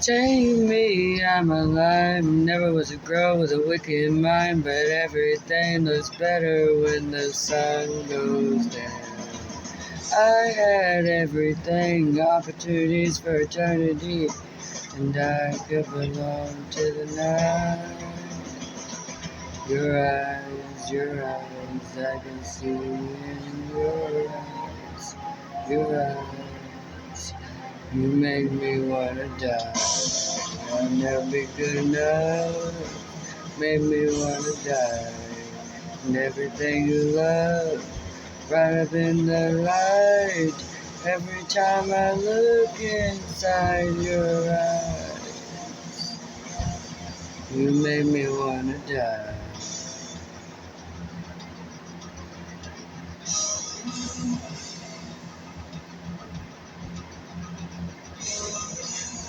Take me, I'm alive. Never was a girl with a wicked mind, but everything looks better when the sun goes down. I had everything, opportunities for eternity, and I could belong to the night. Your eyes, I can see in your eyes, your eyes. You make me wanna die. I'll never be good enough. Make me wanna die. And everything you love, right up in the light. Every time I look inside your eyes, you make me wanna die.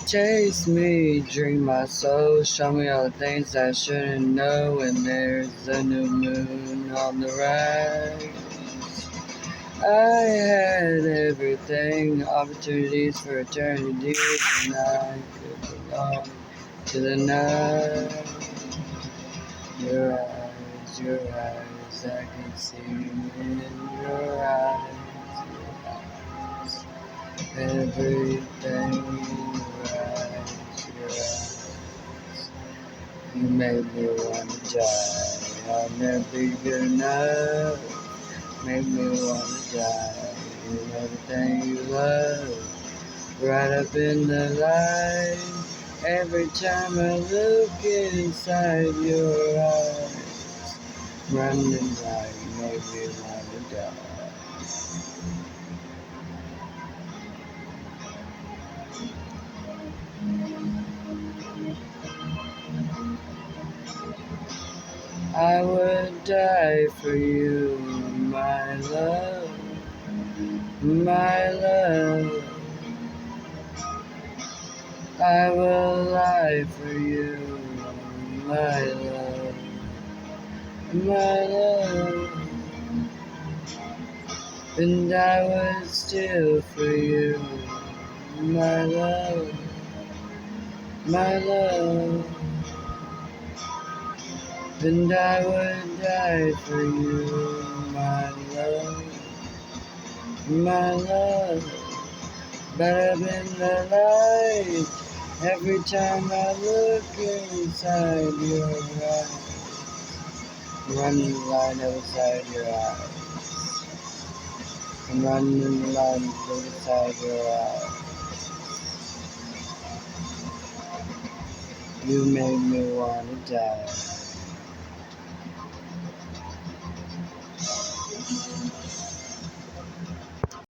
Chase me, drink my soul, show me all the things I shouldn't know. When there's a new moon on the rise, I had everything, opportunities for eternity, and I could belong to the night. Your eyes, I can see in your eyes. Everything in your eyes. You make me wanna die. I'll never be good enough. Make me wanna die. And everything you love, right up in the light. Every time I look inside your eyes, running like make me wanna die. I would die for you, my love, my love. I will lie for you, my love, my love. And I would steal for you, my love, my love. And I would die for you, my love, my love. But up in the light, every time I look inside your eyes, running the line outside your eyes. I'm running the line outside your eyes. You make me wanna die.